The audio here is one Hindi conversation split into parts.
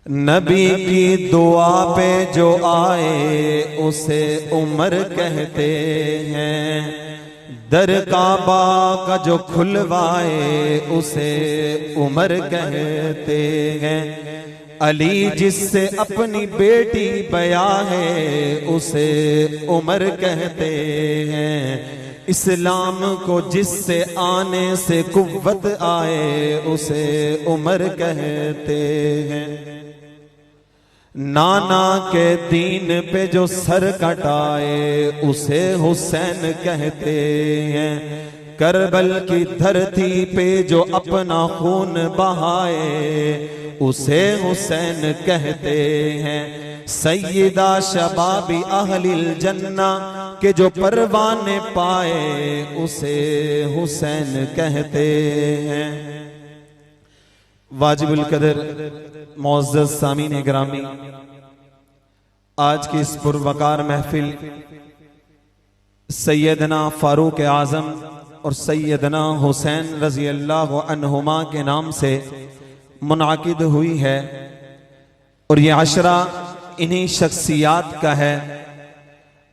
नबी की दुआ पे जो आए उसे उमर कहते हैं, दर काबा का जो खुलवाए उसे उमर कहते हैं। अली जिससे अपनी बेटी बया है उसे उमर कहते हैं। इस्लाम को जिससे आने से कुव्वत आए उसे उमर कहते हैं। नाना के दीन पे जो सर कटाए उसे हुसैन कहते हैं। करबल की धरती पे जो अपना खून बहाए उसे हुसैन कहते हैं। सैयदा शबाबी अहलिल जन्ना के जो परवाने पाए उसे हुसैन कहते हैं। वाजिबुल कदर मुअज़्ज़ज़ सामीन ग्रामी, आज की इस पुरवकार महफिल सैयदना फारूक आज़म और सैयदना हुसैन रज़ी अल्लाह अन्हुमा के नाम से मुनाकिद हुई है और ये अशरा इन्हीं शख्सियात का है।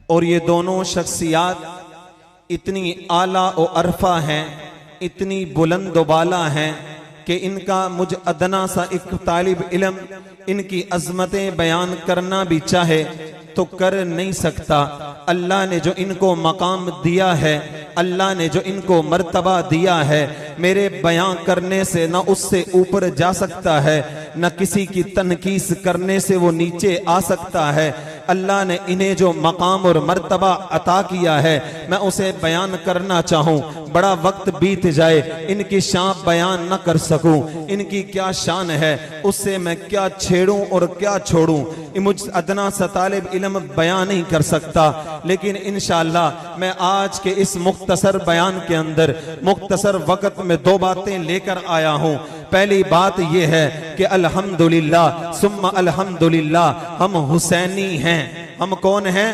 और ये दोनों शख्सियात इतनी आला और अरफा हैं, इतनी बुलंद बाला हैं कि इनका मुझ अदना सा एक तालिब इल्म इनकी अजमतें बयान करना भी चाहे तो कर नहीं सकता। अल्लाह ने जो इनको मकाम दिया है, अल्लाह ने जो इनको मर्तबा दिया है, मेरे बयां करने से न उससे ऊपर जा सकता है, न किसी की तनकीस करने से वो नीचे आ सकता है। अल्लाह ने इन्हें जो मकाम और मर्तबा अता किया है, मैं उसे बयान करना चाहूँ बड़ा वक्त बीत जाए, इनकी शान बयान न कर सकूं। इनकी क्या शान है उससे मैं क्या छेड़ूं और क्या छोड़ूं, मुझ अदना सा तालिब इल्म बयान नहीं कर सकता। लेकिन इंशाअल्लाह मैं आज के इस मुख्तसर बयान के अंदर मुख्तसर वक्त में दो बातें लेकर आया हूं। पहली बात यह है कि अल्हम्दुलिल्लाह सुम्मा अल्हम्दुलिल्लाह हम हुसैनी हैं। हम कौन हैं?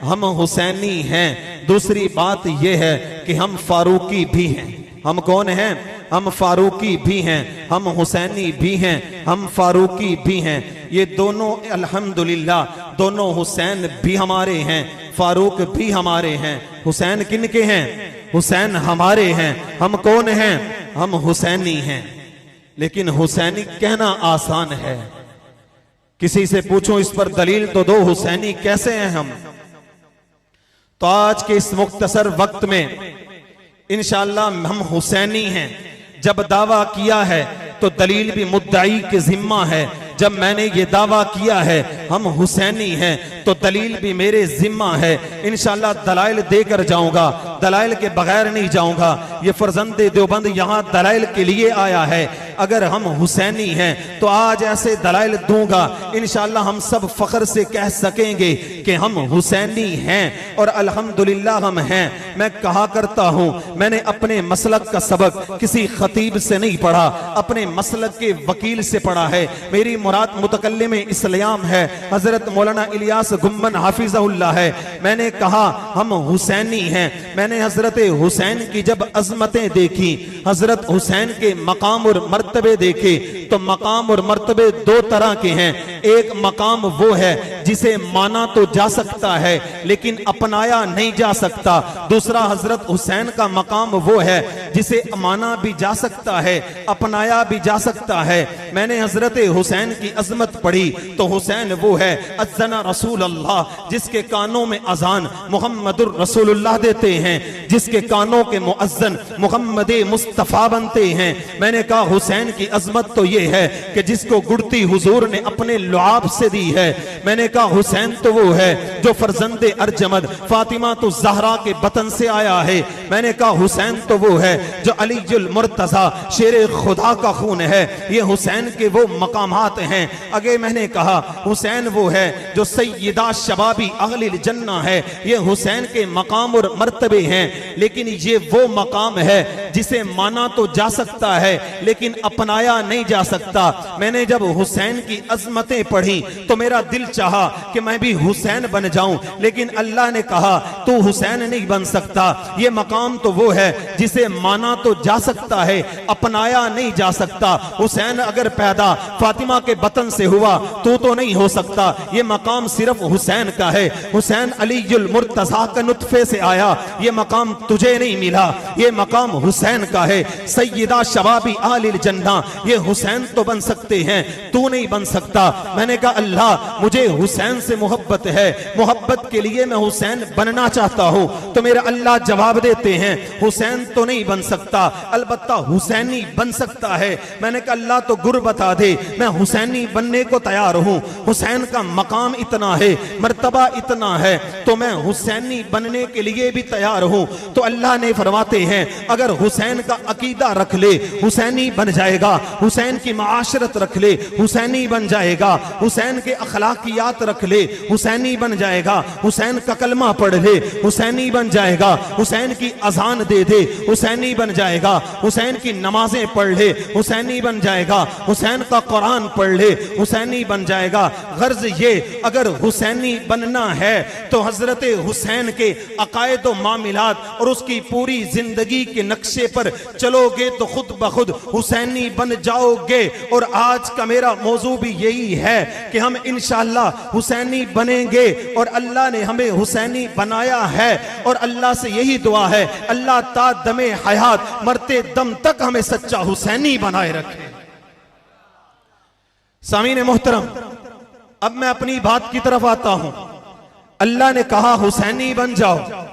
हम हुसैनी हैं। दूसरी बात यह है कि हम फारूकी भी हैं। हम कौन हैं? हम फारूकी भी हैं, हम हुसैनी भी हैं, हम फारूकी भी हैं। ये दोनों अल्हम्दुलिल्लाह दोनों हुसैन भी हमारे हैं, फारूक भी हमारे हैं। हुसैन किन के हैं? हुसैन हमारे हैं। हम कौन हैं? हम हुसैनी हैं। लेकिन हुसैनी कहना आसान है, किसी से पूछो इस पर दलील तो दो, हुसैनी कैसे हैं हम? तो आज के इस मुख्तसर वक्त में इंशाअल्लाह हम हुसैनी हैं। जब दावा किया है तो दलील भी मुद्दाई के जिम्मा है। जब मैंने ये दावा किया है हम हुसैनी हैं तो दलील भी मेरे जिम्मा है। इंशाअल्लाह दलाइल देकर जाऊंगा, दलाइल के बगैर नहीं जाऊंगा। ये फर्जंदे देवबंद यहाँ दलाइल के लिए आया है। अगर हम हुसैनी हैं तो आज ऐसे दलाइल दूंगा, इंशाअल्लाह हम सब फख्र से कह सकेंगे कि हम हुसैनी हैं और अल्हम्दुलिल्लाह हम हैं। मैं कहा करता हूं, मैंने अपने मसलक का सबक किसी खतीब से नहीं पढ़ा, अपने मसलक के वकील से पढ़ा है। मेरी मुराद मुतकल्लिम इस्लाम है, हजरत मौलाना इलियास गुम्मन हाफिज़हुल्लाह है। मैंने कहा हम हुसैनी हैं। मैंने हजरत हुसैन की जब अजमतें देखी, हजरत हुसैन के मकाम और मर्तबे देखे, तो मकाम और मर्तबे दो तरह के हैं। एक मकाम वो है जिसे माना तो जा सकता है लेकिन अपनाया नहीं जा सकता। दूसरा हजरत हुसैन का मकाम वो है जिसे माना भी जा सकता है, अपनाया भी जा सकता है। मैंने हजरत हुसैन की अजमत पढ़ी तो हुसैन वो है अज़्ज़ना रसूल अल्लाह, जिसके कानों में अजान मुहम्मदुर रसूलुल्लाह देते हैं, जिसके कानों के मुअज्जन मुहम्मद मुस्तफा बनते हैं। मैंने कहा हुसैन की अजमत तो ये है कि जिसको गुड़ती हुजूर ने अपने लुआब से दी है। मैंने कहा हुसैन तो वो है जो फरजंदे अर्जमद फातिमा तो ज़हरा के बतन से आया है। मैंने कहा हुसैन तो वो है जो अलीजुल मुर्तज़ा शेर खुदा का खून है। ये हुसैन के वो मकामात हैं। आगे मैंने कहा हुसैन वो है जो सैयदा शबाबी अहलिल जन्ना है। ये हुसैन के मकाम और मर्तबे हैं। लेकिन ये वो मकाम है जिसे माना तो जा सकता है लेकिन अपनाया नहीं जा सकता। मैंने जब हुसैन की अजमतें पढ़ी तो मेरा दिल चाहा कि मैं भी हुसैन बन जाऊं, लेकिन अल्लाह ने कहा तू हुसैन नहीं बन सकता। ये मकाम तो वो है जिसे माना तो जा सकता है, अपनाया नहीं जा सकता। हुसैन अगर पैदा फातिमा के बतन से हुआ तो नहीं हो सकता। ये मकाम सिर्फ हुसैन का है। हुसैन अलीयुल मुर्तज़ा का नुत्फे से आया, ये मकाम तुझे नहीं मिला, ये मकाम हुसैन का है। सैयदा शबाबी आलिल जन्ना, ये हुसैन तो बन सकते हैं, तू नहीं बन सकता। मैंने कहा अल्लाह मुझे हुसैन से मोहब्बत है, मोहब्बत के लिए मैं हुसैन बनना चाहता हूं। तो मेरा अल्लाह जवाब देते हैं हुसैन तो नहीं बन सकता, अलबत्ता हुसैनी बन सकता है। मैंने कहा अल्लाह तो गुर बता दे, मैं हुसैनी बनने को तैयार हूं। हुसैन का मकाम इतना है, मर्तबा इतना है, तो मैं हुसैनी बनने के लिए भी तैयार हूं। तो अल्लाह ने फरमाते हैं अगर हुसैन का अकीदा रख ले हुसैनी बन जाएगा, हुसैन की माशरत रख ले हुसैनी बन जाएगा, हुसैन के अखलाकियात रख ले हुसैनी बन जाएगा, हुसैन का कलमा पढ़ ले हुसैनी बन जाएगा, हुसैन की अजान दे दे हुसैनी बन जाएगा, हुसैन की नमाजें पढ़ ले हुसैनी बन जाएगा, हुसैन का कुरान पढ़ ले हुसैनी बन जाएगा। गर्ज ये अगर हुसैनी बनना है तो हजरत हुसैन के अकायद व मामिलात और उसकी पूरी जिंदगी के नक्शे पर चलोगे तो खुद ब खुद हुसैनी बन जाओगे। और आज का मेरा मौजू भी यही है कि हम इंशाअल्लाह हुसैनी बनेंगे और अल्लाह ने हमें हुसैनी बनाया है। और अल्लाह से यही दुआ है अल्लाह ता दमे हयात मरते दम तक हमें सच्चा हुसैनी बनाए रखे। सामीन मोहतरम, अब मैं अपनी बात की तरफ आता हूं। अल्लाह ने कहा हुसैनी बन जाओ।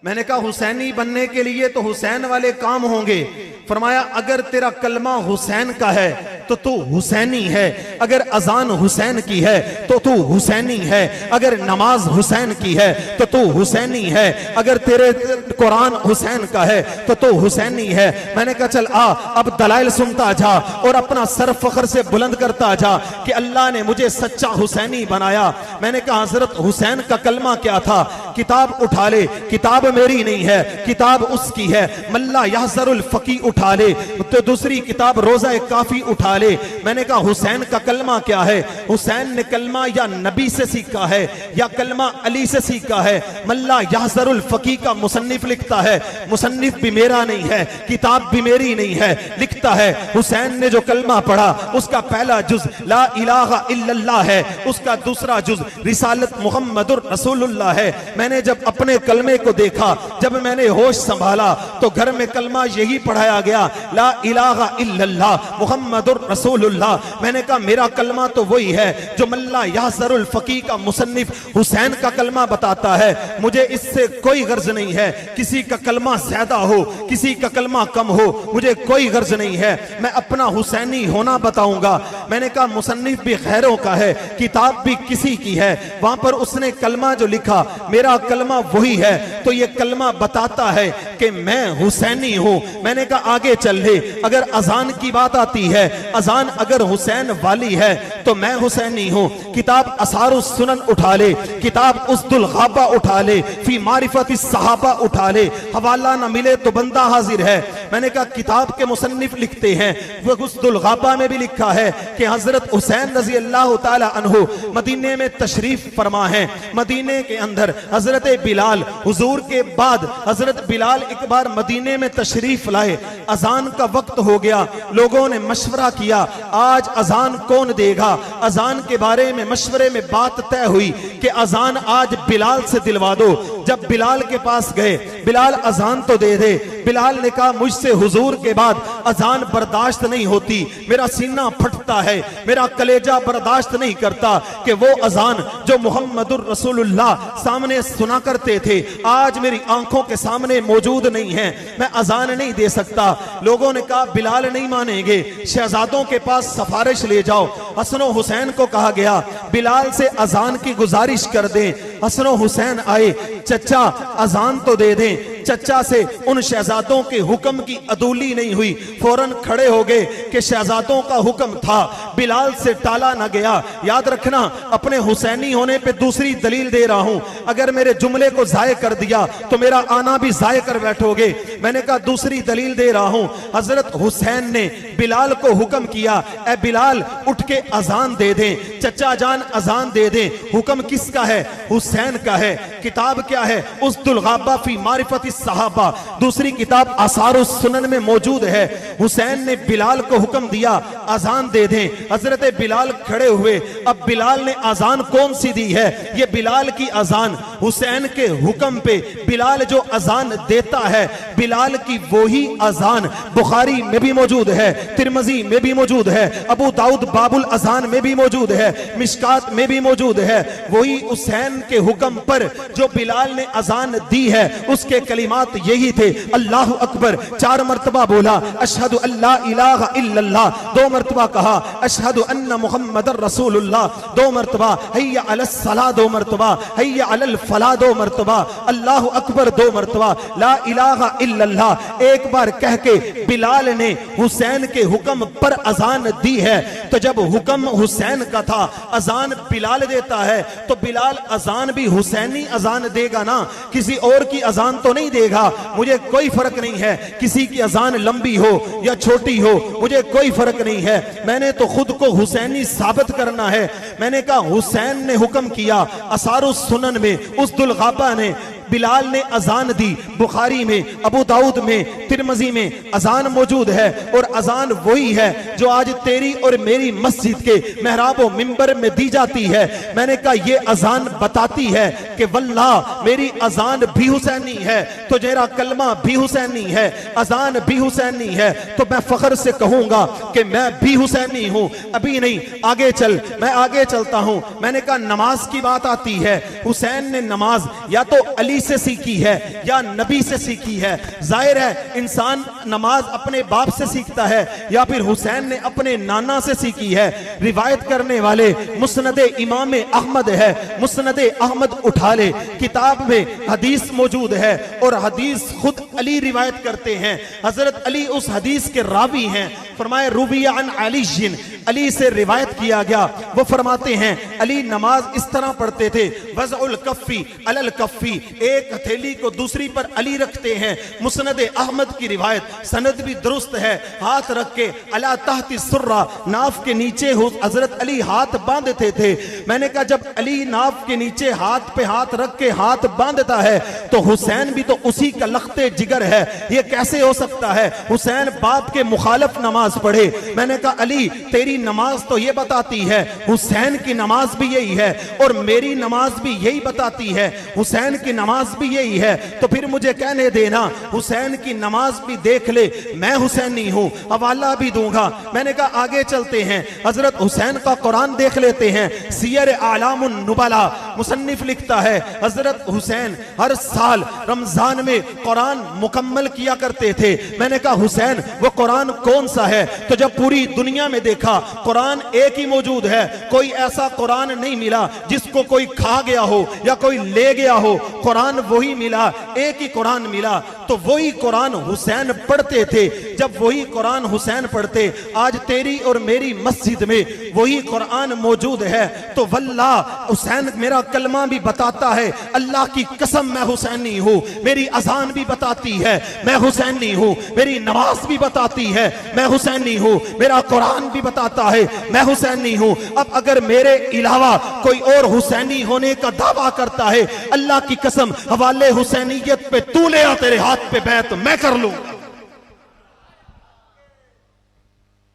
मैंने कहा हुसैनी बनने के लिए तो हुसैन वाले काम होंगे। फरमाया अगर तेरा कलमा हुसैन का है तो तू हुसैनी है, अगर अजान हुसैन की है तो तू हुसैनी है, अगर नमाज हुसैन की है तो तू हुसैनी है, अगर तेरे कुरान हुसैन का है तो तू हुसैनी है। मैंने कहा चल आ अब दलाइल सुनता जा और अपना सर फख्र से बुलंद करता जा कि अल्लाह ने मुझे सच्चा हुसैनी बनाया। मैंने कहा हजरत हुसैन का कलमा क्या था? किताब उठा ले, किताब मेरी नहीं है, किताब उसकी है। मल्ला यासरुल फकी उठा ले तो दूसरी किताब रोजा काफी उठा ले। मैंने कहा हुसैन का कलमा क्या है? हुसैन ने कलमा या नबी से सीखा है या कलमा अली से सीखा है। मल्ला यासरुल फकी का मुसन्निफ लिखता है, मुसन्निफ भी मेरा नहीं है, किताब भी मेरी नहीं है, लिखता है हुसैन ने जो कलमा पढ़ा उसका पहला जुज ला इलाहा इल्लल्लाह है, उसका दूसरा जुज रिसालत मुहम्मदुर रसूलुल्लाह है। मैंने जब अपने कलमे को देखा, जब मैंने होश संभाला तो घर में कलमा यही पढ़ाया गया ला इलाहा इल्लल्लाह मुहम्मदुर रसूलुल्लाह। मैंने कहा मेरा कलमा तो वही है जो मल्ला यासरुल फकी का मुसन्निफ हुसैन का कलमा बताता है। मुझे इससे कोई गर्ज नहीं है किसी का कलमा ज्यादा हो किसी का कलमा कम हो, मुझे कोई गर्ज नहीं है, मैं अपना हुसैनी होना बताऊंगा। मैंने कहा मुसन्निफ भी खैरों का है, किताब भी किसी की है, वहां पर उसने कलमा जो लिखा मेरा कलमा वही है, तो ये कलमा बताता है कि मैं हुसैनी हूं। मैंने कहा आगे चल ले, अगर अजान की बात आती है, अजान अगर हुसैन वाली है तो मैं हुसैनी हूं। किताब असारुस सुनन उठा ले, किताब उसदुल गाबा उठा ले, फी मारिफती सहाबा उठा ले, हवाला ना मिले तो बंदा हाजिर है। मैंने कहा किताब के मुसन्निफ लिखते हैं, वो उसदुल गाबा में भी लिखा है कि हजरत हुसैन रजी अल्लाह तआला अन्हु मदीने में तशरीफ फरमा है। मदीने के अंदर हजरत बिलाल हुजूर के बाद हजरत बिलाल एक बार मदीने में तशरीफ लाए। अजान का वक्त हो गया, लोगों ने मशवरा किया आज अजान कौन देगा। अजान के बारे में मशवरे में बात तय हुई कि अजान आज बिलाल से दिलवा दो। जब बिलाल के पास गए, बिलाल अजान तो दे दे। बिलाल ने कहा मुझसे हुजूर के बाद अजान बर्दाश्त नहीं होती, मेरा सीना फटता है, मेरा कलेजा बर्दाश्त नहीं करता कि वो अजान जो मुहम्मदुर रसूलुल्लाह सामने सुना करते थे आज मेरी आंखों के सामने मौजूद नहीं है, मैं अजान नहीं दे सकता। लोगों ने कहा बिलाल नहीं मानेंगे, शहजादों के पास सिफारिश ले जाओ। हसन हुसैन को कहा गया बिलाल से अजान की गुजारिश कर दें। हसन हुसैन आए, चचा अजान तो दे दें। चचा से उन शहजादों के हुक्म की अदूली नहीं हुई, फौरन खड़े हो गए कि शहजादों का हुक्म था, बिलाल से टाला ना गया। याद रखना, अपने हुसैनी होने पे दूसरी दलील दे रहा हूं, अगर मेरे जुमले को जाये कर दिया तो मेरा आना भी जाये कर बैठोगे। मैंने कहा दूसरी दलील दे रहा हूं, हजरत हुसैन ने बिलाल को हुक्म किया, ए बिलाल उठ के अजान दे दें, चचा जान अजान दे दें। हुक्म किसका है? हुसैन का है। किताब क्या है? उसदुल गाबा फी मारिफती सहाबा, दूसरी किताब आसारुस सुनन में मौजूद है। हुसैन ने बिलाल को हुक्म दिया अजान दे दें, हजरत बिलाल खड़े हुए। अब बिलाल ने अजान कौन सी दी है? ये बिलाल की अजान, हुसैन के हुक्म पे बिलाल जो अजान देता है, बिलाल की वही अजान बुखारी में भी मौजूद है, तिरमिज़ी में भी मौजूद है, अबू दाऊद बाबुल अजान में भी मौजूद है, मिशकात में भी मौजूद है। वही हुसैन के हुक्म पर जो बिलाल ने अजान दी है, उसके कलिमात यही थे, अल्लाह अकबर 4 मरतबा बोला, अशहदु अल्ला इलाहा इल्लल्लाह 2 मरतबा कहा, अशहदु अन्ना मुहम्मदर रसूलुल्लाह 2 मरतबा, हय्या अलस सलाह 2 मरतबा, हय्या अलल फलाह 2 मरतबा, अल्लाह अकबर 2 मरतबा, ला इलाहा इल्लल्लाह 1 बार कह के बिलाल ने हुसैन के हुक्म पर अजान दी है। तो जब हुक्म हुसैन का था, अजान बिलाल देता है, तो बिलाल अजान भी हुसैनी अजान देगा ना, किसी और की अजान तो नहीं देगा। मुझे कोई फर्क नहीं है किसी की अजान लंबी हो या छोटी हो, मुझे कोई फर्क नहीं है, मैंने तो खुद को हुसैनी साबित करना है। मैंने कहा हुसैन ने हुक्म किया, असारुस सुनन में उसदुल गाबा ने बिलाल ने अजान दी, बुखारी में, अबू दाऊद में, तिरमिज़ी में अजान मौजूद है। और अजान वही है जो आज तेरी और मेरी मस्जिद के मेहराब व मिंबर में दी जाती है। मैंने कहा ये अजान बताती है कि वल्लाह मेरी अजान भी हुसैनी है, तो मेरा कलमा भी हुसैनी है, अजान भी हुसैनी है, तो मैं फख्र से कहूंगा कि मैं भी हुसैनी हूं। अभी नहीं, आगे चल, मैं आगे चलता हूं। मैंने कहा नमाज की बात आती है, हुसैन ने नमाज या तो अली से सीखी है या नबी से सीखी है। जाहिर है इंसान नमाज अपने बाप से सीखता है या फिर हुसैन ने अपने नाना से सीखी है। रिवायत करने वाले मुस्नद इमाम अहमद है, मुस्नद अहमद उठा ले, किताब में हदीस मौजूद है और हदीस खुद अली रिवायत करते हैं। हजरत अली उस हदीस के रावी हैं। फरमाए रुविया अन अली जिन, अली से रिवायत किया गया, वो फरमाते हैं अली नमाज इस तरह पढ़ते थे, वज़उल कफ़ी अलल कफ़ी, एक हथेली को दूसरी पर अली रखते हैं। मुस्नद अहमद की रिवायत, सनद भी दुरुस्त है, हाथ रख के अला तहती सुर्रा, नाफ के नीचे हजरत अली हाथ बांधते थे। मैंने कहा जब अली नाफ के नीचे हाथ पे हाथ रख के हाथ बांधता है तो हुसैन भी तो उसी का लख्ते जिगर है, ये कैसे हो सकता है? हुसैन बाप के मुखालिफ नमाज पढ़े। मैंने कहा अली तेरी नमाज तो ये बताती है, हुसैन की नमाज भी यही है और मेरी नमाज भी यही बताती है, हुसैन की नमाज भी यही है, तो फिर मुझे कहने देना हुसैन की नमाज भी देख ले, मैं हुसैनी हूं, हवाला भी दूंगा। मैंने कहा आगे चलते हैं, हजरत हुसैन का कुरान देख लेते हैं। सियर आलामुन नुबला मुसन्निफ लिखता है हजरत हुसैन हर साल रमजान में कुरान मुकम्मल किया करते थे। मैंने कहा हुसैन वो कुरान कौन सा है? तो जब पूरी दुनिया में देखा कुरान एक ही मौजूद है, कोई ऐसा कुरान नहीं मिला जिसको कोई खा गया हो या कोई ले गया हो, कुरान वही मिला, एक ही कुरान मिला। तो वही कुरान हुसैन पढ़ते थे। जब वही कुरान हुसैन पढ़ते, आज तेरी और मेरी मस्जिद में वही कुरान मौजूद है, तो वल्लाह हुसैन मेरा कलमा भी बताता है, अल्लाह की कसम मैं हुसैनी हूं, मेरी अजान भी बताती है मैं हुसैनी हूं, मेरी नमाज भी बताती है मैं हुसैनी हूं, मेरा कुरान भी बताता है मैं हुसैनी हूं। अब अगर मेरे अलावा कोई और हुसैनी होने का दावा करता है, अल्लाह की कसम हवाले हुसैनियत पे तू ले आ, तेरे हाथ पे बैत मैं कर लूं।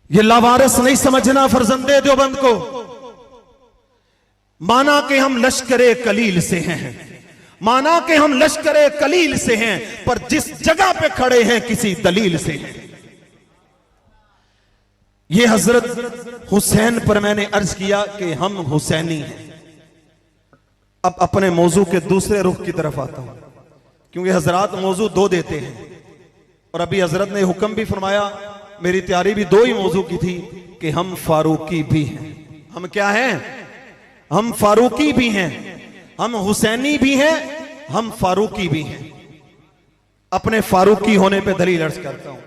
ये लावारिस नहीं समझना फर्जंदे देवबंद को। माना कि हम लश्करे कलील से हैं, माना कि हम लश्करे कलील से हैं, पर जिस जगह पे खड़े हैं किसी दलील से हैं। ये हजरत हुसैन पर मैंने अर्ज किया कि हम हुसैनी हैं। अब अपने मौजू के दूसरे रुख की तरफ आता हूं, क्योंकि हजरत मौजू 2 देते हैं और अभी हजरत ने हुक्म भी फरमाया, मेरी तैयारी भी 2 ही मौजू की थी कि हम फारूकी भी हैं। हम क्या हैं? हम फारूकी भी हैं, हम हुसैनी भी हैं, हम फारूकी भी हैं। अपने फारूकी होने पे दलील अर्ज करता हूं।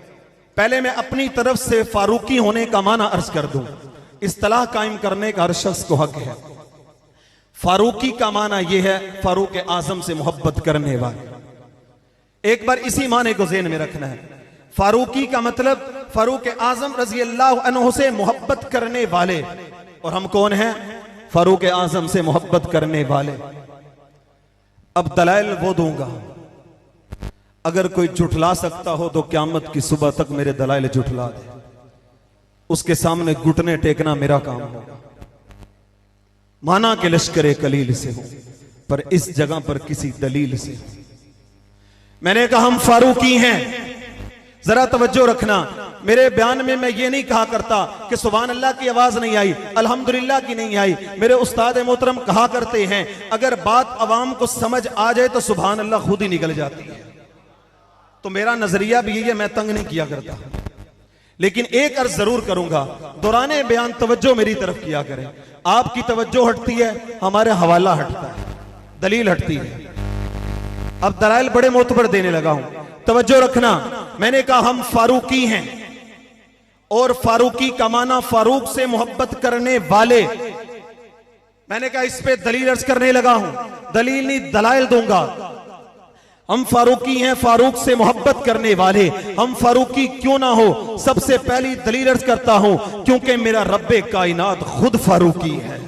पहले मैं अपनी तरफ से फारूकी होने का माना अर्ज कर दूं। इस्तिलाह कायम करने का हर शख्स को हक है। फारूकी का माना यह है फारूक आजम से मोहब्बत करने वाले। एक बार इसी माने को ज़हन में रखना है। फारूकी का मतलब फारूक आजम रजी अल्लाह अन्हु से मोहब्बत करने वाले। और हम कौन हैं? फारूक आजम से मोहब्बत करने वाले। अब दलाइल वो दूंगा, अगर कोई जुठला सकता हो तो क़यामत की सुबह तक मेरे दलाइल जुठला दे। उसके सामने घुटने टेकना मेरा काम होगा। माना के लश्करे कलील से हो, पर इस जगह पर किसी दलील से। मैंने कहा हम फारूकी हैं। जरा तवज्जो रखना, मेरे बयान में मैं ये नहीं कहा करता कि सुभान अल्लाह की आवाज नहीं आई, अल्हम्दुलिल्लाह की नहीं आई। मेरे उस्ताद मोहतरम कहा करते हैं अगर बात अवाम को समझ आ जाए तो सुभान अल्लाह खुद ही निकल जाती है। तो मेरा नजरिया भी ये, मैं तंग नहीं किया करता। लेकिन एक अर्ज जरूर करूंगा, दौराने बयान तवज्जो मेरी तरफ किया करें। आपकी तवज्जो हटती है, हमारे हवाला हटता है, दलील हटती है। अब दलाइल बड़े मोतबर देने लगा हूं, तवज्जो रखना। मैंने कहा हम फारूकी हैं, और फारूकी का माना फारूक से मोहब्बत करने वाले। मैंने कहा इस पे दलील अर्ज करने लगा हूं, दलील नहीं दलाइल दूंगा। हम फारूकी हैं, फारूक से मोहब्बत करने वाले। हम फारूकी क्यों ना हो, सबसे पहली दलील अर्ज करता हूं, क्योंकि मेरा रब्बे कायनात खुद फारूकी है।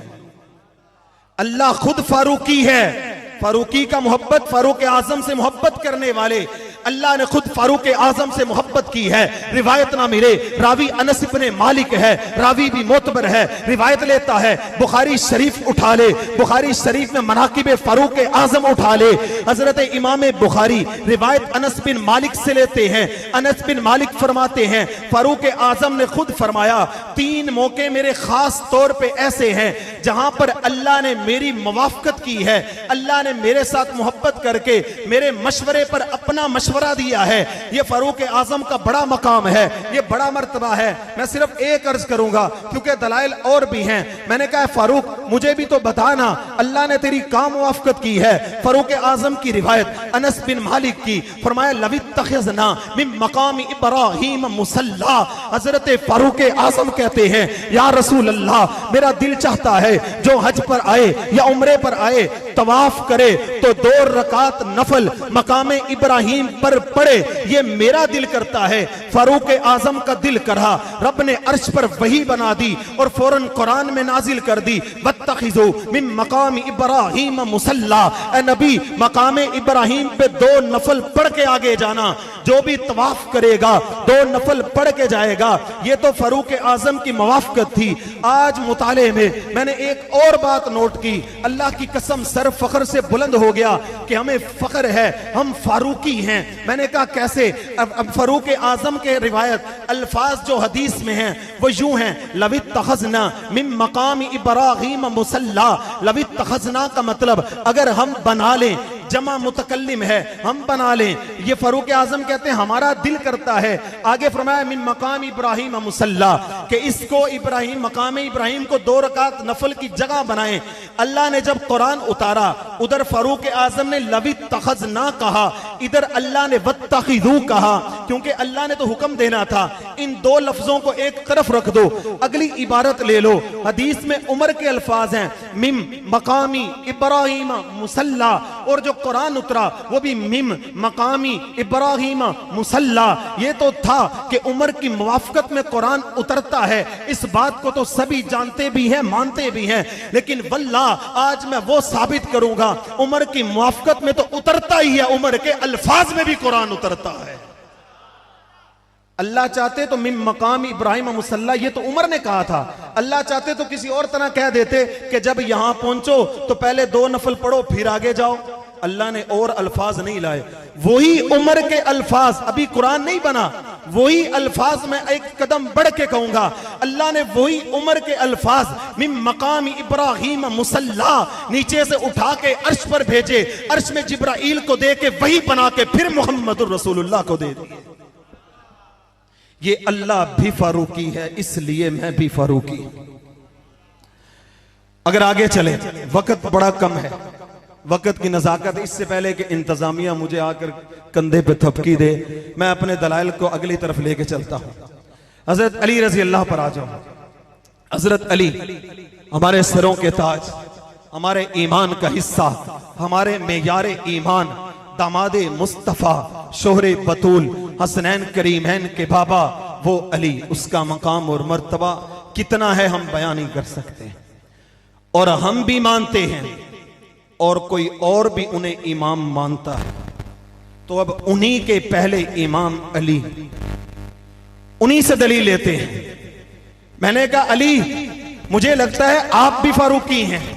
अल्लाह खुद फारूकी है। फारूकी का मोहब्बत, फारूक आजम से मोहब्बत करने वाले। अल्लाह ने खुद फारूक आजम से मोहब्बत की है। रिवायत ना मिले, रावी अनस इब्ने मालिक है, रावी भी मोतबर है, रिवायत लेता है। बुखारी शरीफ उठा ले, बुखारी शरीफ में मनाकिब फारूक आजम उठा ले। हजरत इमाम बुखारी रिवायत अनस बिन मालिक से लेते हैं। अनस बिन मालिक फरमाते हैं फारूक आजम ने खुद फरमाया 3 मौके मेरे खास तौर पे ऐसे हैं जहां पर अल्लाह ने मेरी मुवाफकत की है। अल्लाह ने मेरे साथ मोहब्बत करके मेरे मशवरे पर अपना मशवरा दिया है। यह फारूक आजम का बड़ा मकाम है, यह बड़ा मर्तबा है। मैं सिर्फ एक अर्ज करूंगा क्योंकि दलाइल और भी हैं। मैंने कहा फारूक मुझे भी तो बताना, अल्लाह ने तेरी काम मुवाफकत की है। फारूक आजम की रिवायत अनस बिन मालिक की, फरमाया लवित्तखज़ना मिन मकाम इब्राहीम मुसल्ला। हजरत फारूक आजम कहते हैं या रसूल अल्लाह, मेरा दिल चाहता है जो हज पर आए या उम्रे पर आए, तवाफ करे तो 2 रकात नफल मकाम इब्राहीम पर पढ़े। ये मेरा दिल करता है। फारूक आजम का दिल करा, रब ने अर्श पर वही बना दी और फौरन कुरान में नाजिल कर दी वत्तखिज़ू मिन मकाम इब्राहीम मुसल्ला। ए नबी, मकाम इब्राहीम पे 2 नफल पढ़ के आगे जाना। जो भी तवाफ करेगा 2 नफल पढ़ के जाएगा। ये तो फारूक आजम की मुवाफकत थी। आज मुताले में मैंने एक और बात नोट की, अल्लाह की कसम सर फख्र से बुलंद हो गया कि हमें फख्र है, हम फारूकी हैं। मैंने कहा कैसे? अब फारूक आजम के रिवायत अल्फाज जो हदीस में हैं वो यूं हैं, लवित्तखज़ना मिन मकाम इब्राहीम मुसल्ला। लवित्तखज़ना का मतलब अगर हम बना लें, जमा मुतकल्लिम है, हम बना लें। ये फारूक आजम कहते हैं हमारा दिल करता है। आगे फरमाया मिन मकाम इब्राहीम मुसल्ला, कि इसको इब्राहीम, मकाम इब्राहीम को 2 रकात नफल की जगह बनाएं। अल्लाह ने जब कुरान उतारा, उधर फारूक आजम ने लवित्तखज़ना कहा, इधर अल्लाह ने वत्तखिज़ू कहा, क्योंकि अल्लाह ने तो हुक्म देना था। इन 2 लफ्जों को एक तरफ रख दो, अगली इबारत ले लो। हदीस में उमर के अल्फाज हैं मिम मकामी इब्राहीम मुसल्ला, और जो कुरान उतरा वो भी मिम मकामी इब्राहीम मुसल्ला। ये तो था कि उमर की मुवाफकत में कुरान उतरता है। इस बात को तो सभी जानते भी हैं, मानते भी हैं, लेकिन वल्लाह आज मैं वो साबित करूंगा उमर की मुवाफकत में तो उतरता ही है, उमर के अल्फाज में भी कुरान उतरता है। अल्लाह चाहते तो मिन मकाम इब्राहीम मुसल्ला, ये तो उमर ने कहा था। अल्लाह चाहते तो किसी और तरह कह देते कि जब यहां पहुंचो तो पहले 2 नफल पढ़ो फिर आगे जाओ। अल्लाह ने और अल्फाज नहीं लाए, वही उमर के अल्फाज, अभी कुरान नहीं बना, वही अल्फाज मैं एक कदम बढ़ के कहूंगा। अल्लाह ने वही उमर के अल्फाज मिन मकाम इब्राहीम मुसल्ला नीचे से उठा के अर्श पर भेजे, अर्श में जिब्राइल को दे के वही बना के फिर मुहम्मदुर रसूलुल्लाह को दे दिए। ये अल्लाह भी फारूकी है, इसलिए मैं भी फारूकी। अगर आगे चले, वक्त बड़ा कम है, वक़्त की नज़ाकत, इससे पहले कि इंतज़ामिया मुझे आकर कंधे पे थपकी दे, मैं अपने दलाइल को अगली तरफ लेके चलता हूँ। हज़रत अली रज़ी अल्लाह पर आ जाओ। हज़रत अली हमारे सरों के ताज, हमारे ईमान का हिस्सा, हमारे मेयार ईमान, दामादे मुस्तफ़ा, शोहरे बतूल, हसनैन करीमैन के बाबा, वो अली, उसका मकाम और मर्तबा कितना है हम बयान नहीं कर सकते। और हम भी मानते हैं और कोई और भी उन्हें इमाम मानता है। तो अब उन्हीं के पहले इमाम अली, उन्हीं से दलील लेते हैं। मैंने कहा अली, मुझे लगता है आप भी फारूकी हैं।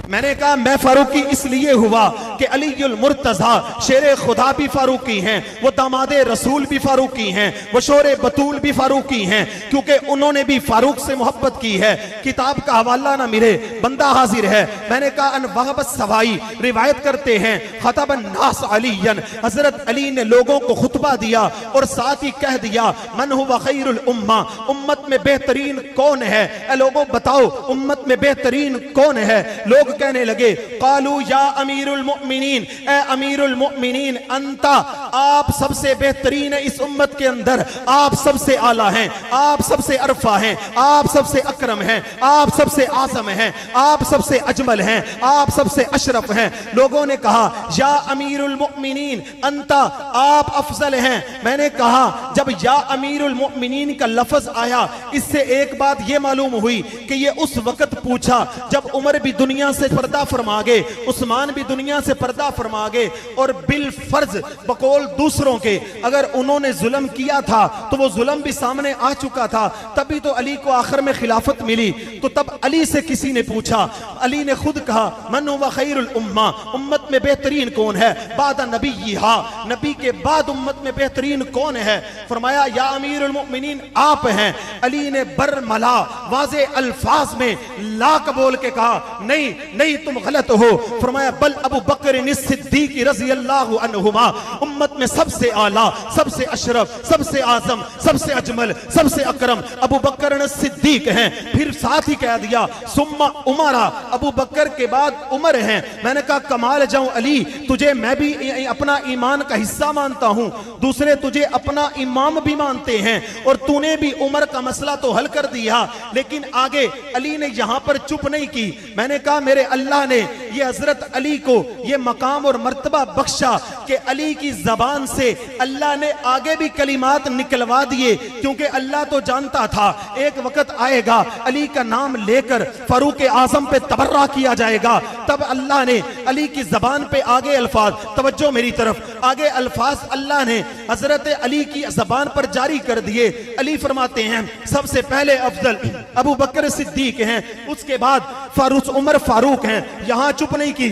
मैंने कहा मैं फारूकी इसलिए हुआ कि अलीयुल मुर्तजा शेरे खुदा भी फारूकी हैं, वो दामादे रसूल भी फारूकी हैं, वो शोरे बतूल भी फारूकी हैं, क्योंकि उन्होंने भी फारूक से मोहब्बत की है। किताब का हवाला ना मिले, बंदा हाजिर है। मैंने कहा अन वहब सवाई रिवायत करते हैं, खतबन नास अलीयन, हजरत अली ने लोगों को खुतबा दिया और साथ ही कह दिया मन हुवा खैरुल उम्मा, उम्मत में बेहतरीन कौन है? ए लोगों बताओ उम्मत में बेहतरीन कौन है? लोग कहने लगे कालू या अमीरुल मुमिनीन, ए अमीरुल मुमिनीन अंता, आप सबसे बेहतरीन है इस उम्मत के अंदर, आप सबसे आला हैं, आप सबसे अरफा हैं, आप सबसे अकरम हैं, आप सबसे आज़म हैं, आप सबसे अजमल हैं, आप सबसे अशरफ हैं। लोगों ने कहा या अमीरुल मुमिनीन अंता, आप अफजल हैं। मैंने कहा जब या अमीरुल मुमिनीन का लफ्ज आया, इससे एक बात यह मालूम हुई कि यह उस वक्त पूछा जब उमर भी दुनिया से पर्दा फरमा गए, उस्मान भी दुनिया से पर्दा फरमा गए, और बिल फर्ज बकौल दूसरों के अगर उन्होंने जुल्म किया था तो वो जुल्म भी सामने आ चुका था, तभी तो अली को आखिर में खिलाफत मिली। तो तब अली से किसी ने पूछा, अली ने खुद कहा मन हुवा खैरुल उम्मा, उम्मत में बेहतरीन कौन है? बाद नबीहा, नबी के बाद उम्मत में बेहतरीन कौन है? फरमाया या अमीरुल मुमिनीन आप हैं। अली ने बरमला वाज़े अल्फाज में ला बोल के कहा नहीं नहीं तुम गलत हो। फरमाया बल अबू बकर सिद्दीक रज़ी अल्लाहु अन्हुमा, उम्मत में सबसे आला, सबसे अशरफ, सबसे आज़म, सबसे अजमल, सबसे अकरम अबू बकर सिद्दीक हैं। फिर साथ ही कह दिया सुम्मा उमरा, अबू बकर के बाद उमर हैं। मैंने कहा कमाल जाऊं अली, तुझे मैं भी अपना ईमान का हिस्सा मानता हूं, दूसरे तुझे अपना इमाम भी मानते हैं, और तूने भी उमर का मसला तो हल कर दिया। लेकिन आगे अली ने यहां पर चुप नहीं की। मैंने कहा मेरे अल्लाह ने ये हजरत अली को ये मकाम और मर्तबा बख्शा कि अली की जबान से अल्लाह ने आगे भी कलिमात निकलवा दिए, क्योंकि अल्लाह तो जानता था एक वक्त आएगा अली का नाम लेकर फारूक आजम पे तबर्रा किया जाएगा। तब अल्लाह ने अली की जबान पे आगे अल्फाज, तवज्जो मेरी तरफ, आगे अल्फाज अल्लाह ने हजरत अली की जबान पर जारी कर दिए। अली फरमाते हैं सबसे पहले अफजल अबू बकर सिद्दीक हैं, उसके बाद फारूक उमर फारूक हैं। यहां चुप नहीं की,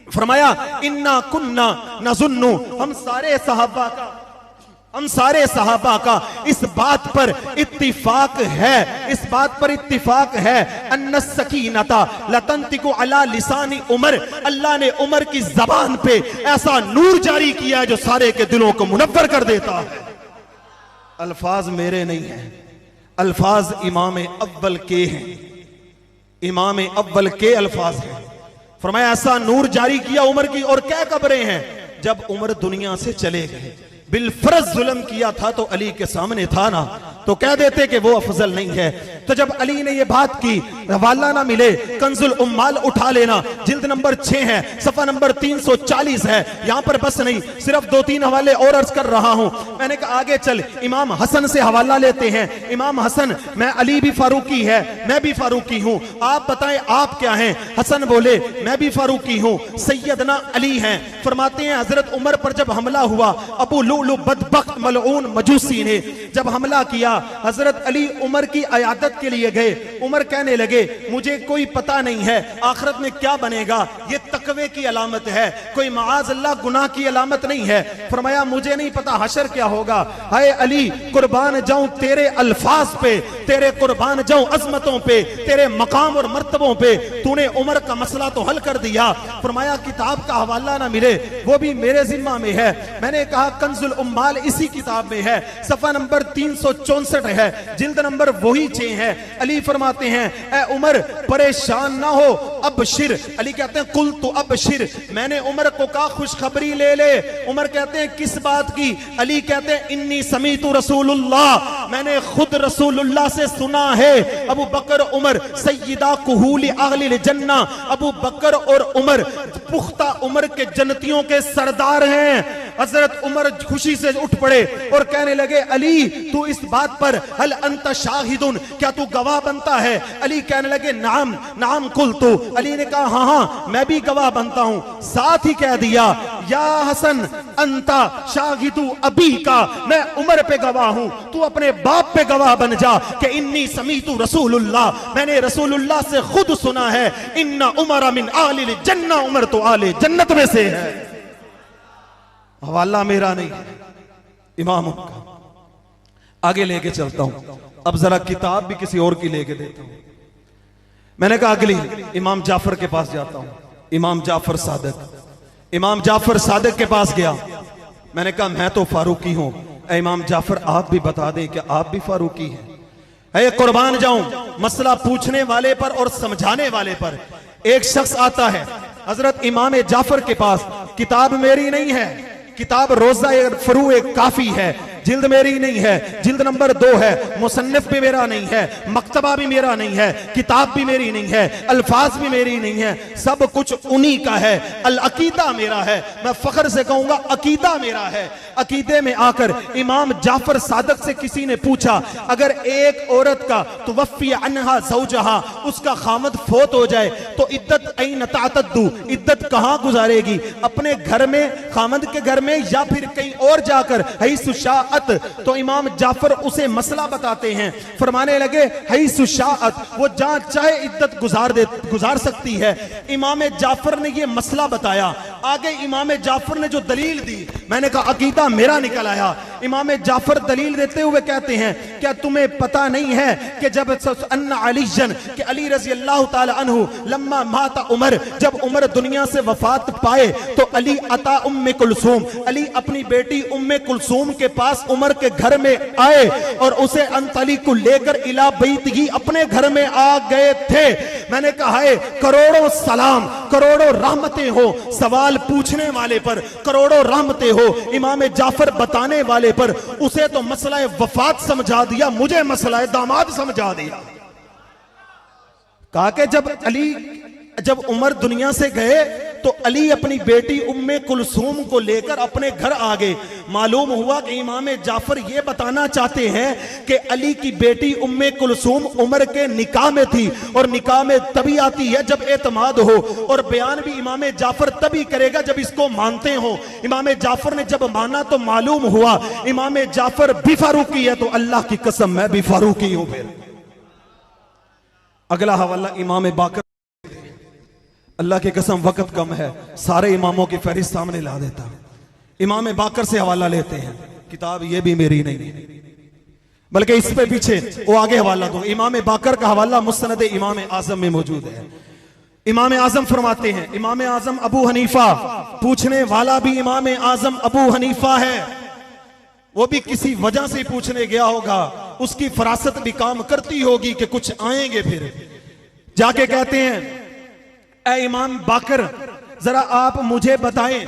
फरमाया इन्ना कुन्ना नज़ुन्नु, हम सारे सहाबा का इस बात पर इत्तिफाक है, इस बात पर इत्तिफाक है अन्नस सकीनता लतंतिकु अला लिसानी उमर, अल्लाह ने उमर की जबान पे ऐसा नूर जारी किया है जो सारे के दिलों को मुनव्वर कर देता है। अल्फाज मेरे नहीं हैं, अल्फाज इमाम अव्वल के हैं, इमाम अव्वल के अल्फाज हैं। फरमाया ऐसा नूर जारी किया उमर की, और क्या कब्रें हैं, जब उमर दुनिया से चले गए बिलफर्ज जुल्म किया था तो अली के सामने था ना, तो कह देते कि वो अफजल नहीं है। तो जब अली ने ये बात की, हवाला ना मिले कंजुल उम्माल उठा लेना, जिल्द नंबर 6 है, सफा नंबर 340 है। यहां पर बस नहीं, सिर्फ 2-3 हवाले और अर्ज कर रहा हूं। मैंने कहा आगे चल इमाम हसन से हवाला लेते हैं। इमाम हसन, मैं अली भी फारूकी है, मैं भी फारूकी हूं, आप बताएं आप क्या हैं? हसन बोले मैं भी फारूकी हूं, सैयदना अली हैं। फरमाते हैं हजरत उमर पर जब हमला हुआ, अबू लुलु बदबख्त मलऊन मजूसी ने जब हमला किया, हजरत अली उमर की अयादत के लिए गए। उमर कहने लगे मुझे कोई पता नहीं है आखिरत में क्या बनेगा, ये तकवे की अलामत है, कोई माज अल्लाह गुनाह की अलामत नहीं है। फरमाया मुझे नहीं पता हशर क्या होगा। हाय अली, कुर्बान जाऊं तेरे अल्फाज पे, तेरे कुर्बान जाऊं अजमतों पे, तेरे मकाम और मर्तबों पे, तूने उमर का मसला तो हल कर दिया। फरमाया किताब का हवाला ना मिले वो भी मेरे जिम्मा में है। मैंने कहा कंजुल उम्माल इसी किताब में है, सफा नंबर 334 164 है, जिल्द नंबर वही 6 है। अली फरमाते हैं, ए उमर परेशान ना हो, अबशिर। अली कहते हैं कुल तो अबशिर, मैंने उमर को कहा खुशखबरी ले ले। उमर कहते हैं किस बात की? अली कहते हैं इन्नी समीतु रसूलुल्लाह, मैंने खुद रसूलुल्लाह से सुना है। अबू बकर उमर सय्यदा कुहूल अहलिल जन्ना, अबू बकर और उमर पुख्ता उमर के जन्नतियों के सरदार हैं। हजरत उमर खुशी से उठ पड़े और कहने लगे, अली तू इस बात पर हल अंत शाहिदुन, क्या तू गवाह बनता है? अली कहने लगे नाम नाम कुल तो। अली ने कहा हाँ हाँ मैं भी गवाह बनता हूं। साथ ही कह दिया, या हसन अंता शाहिदु अबी का, मैं उमर पे गवाह हूं, तू अपने बाप पे गवाह बन जा कि इन्नी समीतु रसूलुल्लाह, मैंने रसूलुल्लाह से खुद सुना है, इन्ना उमर मिन आलिल जन्ना, उमर तो आले जन्नत में से है। हवाला मेरा नहीं है, इमाम उनका। आगे लेके चलता हूं, अब जरा किताब भी किसी और की लेके देता हूं। मैंने कहा अगली इमाम जाफर के पास जाता हूं, इमाम जाफर सादिक। इमाम जाफर सादिक के पास गया, मैंने कहा मैं तो फारूकी हूं, इमाम जाफर आप भी बता दें कि आप भी फारूकी हैं। कुर्बान जाऊं, मसला पूछने वाले पर और समझाने वाले पर। एक शख्स आता है हजरत इमाम जाफर के पास, किताब मेरी नहीं है, किताब रोजा फरू एक काफी है, जिल्द मेरी नहीं है, जिल्द नंबर 2 है, मुसन्निफ भी मेरा नहीं है, मक्तबा भी मेरा नहीं है, किताब भी मेरी नहीं है, अल्फाज भी मेरी नहीं है, सब कुछ उन्हीं का है। अल अकीदा मेरा है, मैं फख्र से कहूंगा अकीदा मेरा है। अकीदे में आकर इमाम जाफर सादिक से किसी ने पूछा, अगर एक औरत का तो वफ़ी अन्हा ज़ौजहा, उसका खामद फोत हो जाए तो इद्दत ऐन तातद्दु, इद्दत कहां गुजारेगी? अपने घर में, खामद के घर में, या फिर कहीं और जाकर? हैसु शाअत, तो इमाम जाफर उसे मसला बताते हैं। फरमाने लगे हैसु शाअत, वो जहां चाहे इद्दत गुजार सकती है। इमाम जाफर ने ये मसला बताया। आगे इमाम जाफर ने जो दलील दी, मैंने कहा अकीदा मेरा निकल आया। इमाम जाफर दलील देते हुए कहते हैं, क्या तुम्हें पता नहीं है कि जब अन्ना अलीजन, कि अली रजी अल्लाह ताला अन्हु लम्मा माता उमर, जब उमर दुनिया से वफात पाए तो अली अता उम्मे कुलसूम, अली अपनी बेटी उम्मे कुलसूम के पास उमर के घर में आए और उसे अंतली को लेकर इला बैत ही अपने घर में आ गए थे। मैंने कहा है करोड़ों सलाम, करोड़ों रहमतें हो सवाल पूछने वाले पर, करोड़ों रहमतें हो इमाम जाफर बताने वाले पर। उसे तो मसला वफात समझा दिया, मुझे मसला दामाद समझा दिया। कहा कि जब उमर दुनिया से गए तो अली अपनी बेटी उम्मे कुलसूम को लेकर अपने घर आ गए। मालूम हुआ कि इमाम जाफर ये बताना चाहते हैं कि अली की बेटी उम्मे कुलसूम उमर के निकाह में थी, और निकाह में तभी आती है जब एतमाद हो, और बयान भी इमाम जाफर तभी करेगा जब इसको मानते हो। इमाम जाफर ने जब माना तो मालूम हुआ इमाम जाफर भी फारूकी है, तो अल्लाह की कसम मैं भी फारूकी हूं। फिर अगला हवाला इमाम बाकर, अल्लाह की कसम वक्त कम है, सारे इमामों की फहरिस्त सामने ला देता। इमाम बाकर से हवाला लेते हैं, किताब ये भी मेरी नहीं है, बल्कि इस पे पीछे वो आगे हवाला दो। इमाम बाकर का हवाला मुस्नद इमाम आजम में मौजूद है। इमाम आजम फरमाते हैं, इमाम आजम अबू हनीफा, पूछने वाला भी इमाम आजम अबू हनीफा है, वो भी किसी वजह से पूछने गया होगा, उसकी फरासत भी काम करती होगी कि कुछ आएंगे। फिर जाके कहते हैं, ऐ इमाम बाकर जरा आप मुझे बताएं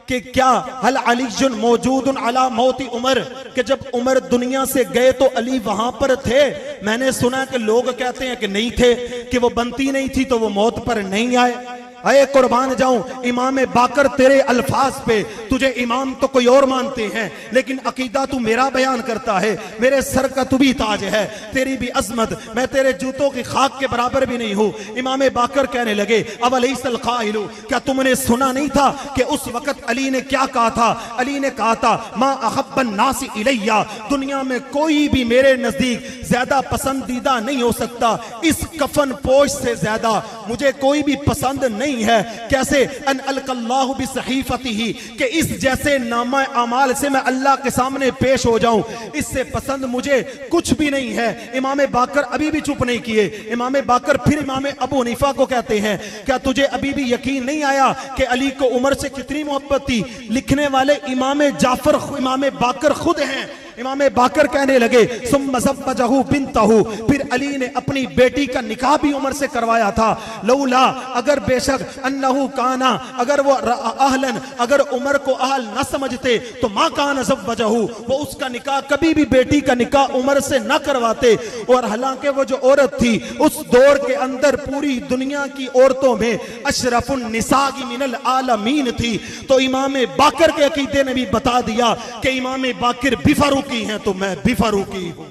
कि क्या हल अलीजुन मौजूदुन अला मौती उमर, कि जब उमर दुनिया से गए तो अली वहां पर थे? मैंने सुना कि लोग कहते हैं कि नहीं थे, कि वो बनती नहीं थी तो वो मौत पर नहीं आए। अरे कुर्बान जाऊं, इमाम बाकर तेरे अल्फाज पे तुझे इमाम तो कोई और मानते हैं, लेकिन अकीदा तू मेरा बयान करता है। मेरे सर का तू भी ताज है, तेरी भी अजमत, मैं तेरे जूतों की खाक के बराबर भी नहीं हूं। इमाम बाकर कहने लगे, अवलैसल क़ाइलु, क्या तुमने सुना नहीं था कि उस वक्त अली ने क्या कहा था? अली ने कहा था, मा अहब्बन नासी इलैया, दुनिया में कोई भी मेरे नजदीक ज्यादा पसंदीदा नहीं हो सकता इस कफन पोश से ज्यादा, मुझे कोई भी पसंद नहीं है। कैसे? अन अलकल्लाहु बिसहीफतिही, कि इस जैसे नामा अमाल से मैं अल्लाह के सामने पेश हो जाऊं, इससे पसंद मुझे कुछ भी नहीं है। इमाम बाकर अभी भी चुप नहीं किए। इमाम बाकर फिर इमाम अबू हनीफा को कहते हैं, क्या तुझे अभी भी यकीन नहीं आया कि अली को उमर से कितनी मोहब्बत थी? लिखने वाले इमाम जाफर इमाम बाकर खुद हैं। इमाम बाकर कहने लगे सुम्मा ज़व्वजहू बिन्तहू, फिर अली ने अपनी बेटी का निकाह भी उमर से करवाया था। लौला, अगर बेशक अन्नहू काना, अगर वो अहलन, अगर उमर को अहल न समझते तो मा काना ज़व्वजहू, वो उसका निकाह कभी भी बेटी का निकाह उमर से न करवाते। और हालांकि वो जो औरत थी उस दौर के अंदर पूरी दुनिया की औरतों में अशरफुन निसाई मिनल आलमीन थी। तो इमाम बाकर के अकीदे ने भी बता दिया कि इमाम बाकर भी फारूकी हैं तो मैं भी फारूकी हूं।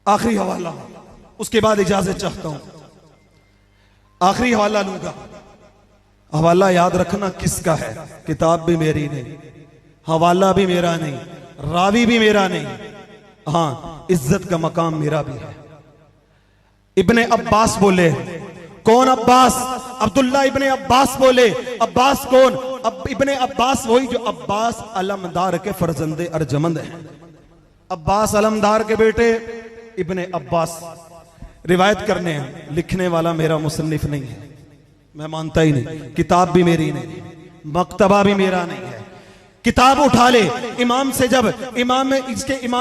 आखिरी हवाला, उसके बाद इजाजत चाहता हूं, आखिरी हवाला लूंगा। हवाला याद रखना किसका है, किताब भी मेरी नहीं, हवाला भी मेरा नहीं, रावी भी मेरा नहीं, हां इज्जत का मकाम मेरा भी है। इब्ने अब्बास बोले, कौन अब्बास? अब्दुल्ला इब्ने अब्बास बोले। अब्बास कौन? इब्ने अब्बास वही जो अब्बास अलमदार के फर्जंदे अर्जमंद हैं। अब्बास अलमदार के बेटे इब्ने अब्बास रिवायत करने हैं। लिखने वाला मेरा मुसन्निफ नहीं है, मैं मानता ही नहीं, किताब भी मेरी नहीं, मक्तबा भी मेरा नहीं है। किताब उठा ले। इमाम से जब इमाम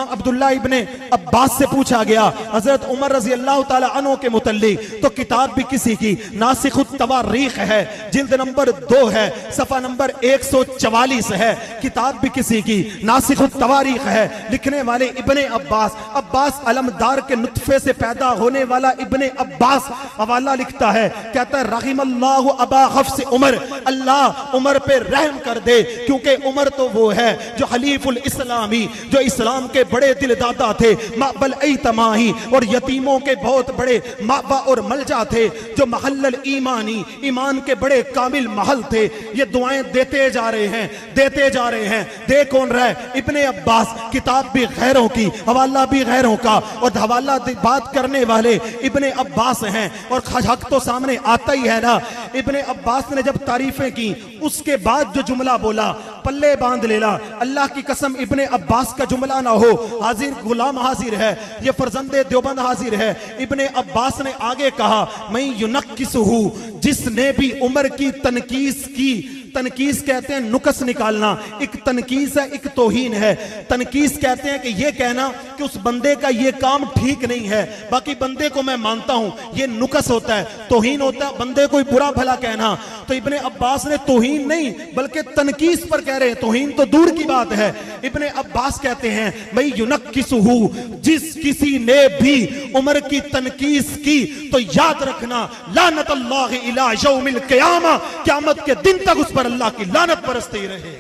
अब्दुल्ला इब्ने अब्बास से पूछा गया हजरत उमर रजी अल्लाह ताला अन्हु के मुतल्लिक, तो किताब भी किसी की नासिखुत तवारीख है, जिल्द नंबर 2 है, सफा नंबर 144 है। किताब भी किसी की नासिखुत तवारीख है, लिखने वाले इब्ने अब्बास, अब्बास अलमदार के नुत्फे से पैदा होने वाला इब्ने अब्बास। हवाला लिखता है, कहता है रहिमल्लाहु अबा हफ्स उमर, अल्लाह उमर पे रहम कर दे, क्योंकि उमर तो वो है जो हलीफुल इस्लामी, जो इस्लाम के बड़े दिलदादा थे, माबल ऐतमाही, और यतीमों के बहुत बड़े माबा और मलजा थे, जो महल्लल ईमानी, ईमान के बड़े कामिल महल थे। ये दुआएं देते जा रहे हैं, देते जा रहे हैं। दे कौन रहा है? इब्ने अब्बास। किताब भी गैरों की, हवाला भी गैरों का, और हवाला बात करने वाले इब्ने अब्बास हैं। और हक तो सामने आता ही है ना। इब्ने अब्बास ने जब तारीफें की, उसके बाद जो जुमला बोला, पल्ले बांध लेला। अल्लाह की कसम इब्ने अब्बास का जुमला ना हो, हाजिर गुलाम हाजिर है, ये फर्जंदे देवबंद हाजिर है। इब्ने अब्बास ने आगे कहा, मैं युनक्किसहू, जिसने भी उमर की तनकीस की, तनकीस कहते हैं नुक्स निकालना, एक तनकीस है, एक तौहीन है। तनकीस कहते हैं कि ये कहना कि उस बंदे का ये काम ठीक नहीं है, बाकी बंदे को मैं मानता हूं, ये नुक्स होता है। तौहीन होता है बंदे को बुरा भला कहना। तो इब्ने अब्बास ने तौहीन नहीं बल्कि तनकीस पर कह रहे हैं, तौहीन तो दूर की बात है। इब्ने अब्बास कहते हैं, मैं युनक्किसहू, जिस किसी ने भी उमर की तनकीस की तो याद रखना लानतल्लाहि इला यौमिल क़ियामा, क़यामत के दिन तक उस पर अल्लाह की लानत बरसती रहेगी।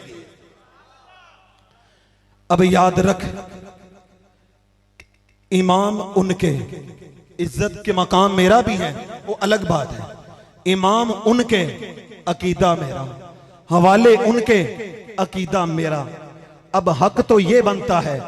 अब याद रख, इमाम उनके, इज्जत के मकाम मेरा भी है, वो अलग बात है। इमाम उनके, अकीदा मेरा, हवाले उनके, अकीदा मेरा। अब हक तो ये बनता है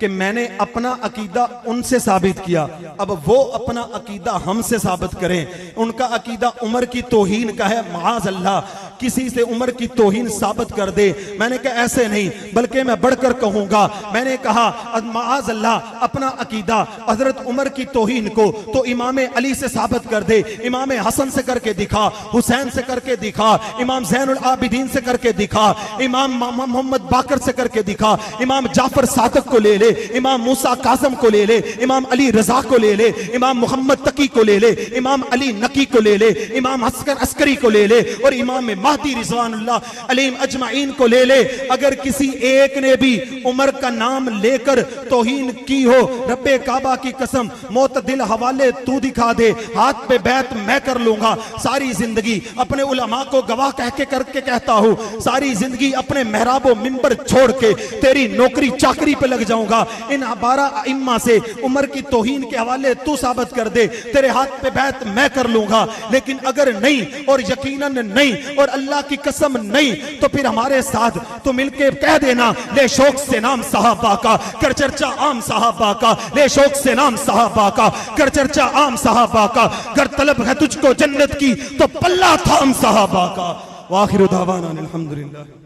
कि मैंने अपना अकीदा उनसे साबित किया, अब वो अपना अकीदा हमसे साबित करें। उनका अकीदा उमर की तौहीन का है, माज़ अल्लाह किसी से उमर की तौहीन साबित कर दे। मैंने कहा ऐसे नहीं, बल्कि मैं बढ़कर कहूंगा, मैंने कहा माज़ अल्लाह अपना अकीदा हजरत उमर की तौहीन को तो इमाम अली से साबित कर दे, इमाम हसन से करके दिखा, हुसैन से करके दिखा, इमाम ज़ैनुल आबिदीन से करके दिखा, इमाम मोहम्मद बाकर से करके दिखा, इमाम जाफर सादिक को ले ले, इमाम मूसा काज़म को ले ले, इमाम अली रजा को ले ले, इमाम मोहम्मद तकी को ले ले, इमाम अली नकी को ले ले, इमाम हसन अस्करी को ले ले, और इमाम महदी रिज़वानुल्लाह अलैहिम अजमाइन को ले ले। अगर किसी एक ने भी उमर का नाम लेकर तौहीन की हो, रब्बे काबा की कसम, मोतदिल हवाले तू दिखा दे, हाथ पे बैत मैं कर लूंगा। सारी जिंदगी अपने उलमा को गवाह कह के करके कहता हूं, सारी जिंदगी अपने मेहराबो मिंबर छोड़ के तेरी नौकरी चाकरी पे लग जाऊंगा। इन 12 इम्मा से उमर की तौहीन के हवाले तू साबित कर दे, तेरे हाथ पे बैत मैं कर लूंगा। लेकिन अगर नहीं और यकीनन नहीं और अल्लाह की कसम नहीं, तो फिर हमारे साथ तो मिलके कह देना, ले शौक से नाम साहबा का, कर चर्चा आम साहबा का, ले शौक से नाम साहबा का, कर चर्चा आम साहबा का, अगर तलब है तुझको जन्नत की तो पल्ला थाम साहबा का। वाखिर दावाना अल्हम्दुलिल्लाह।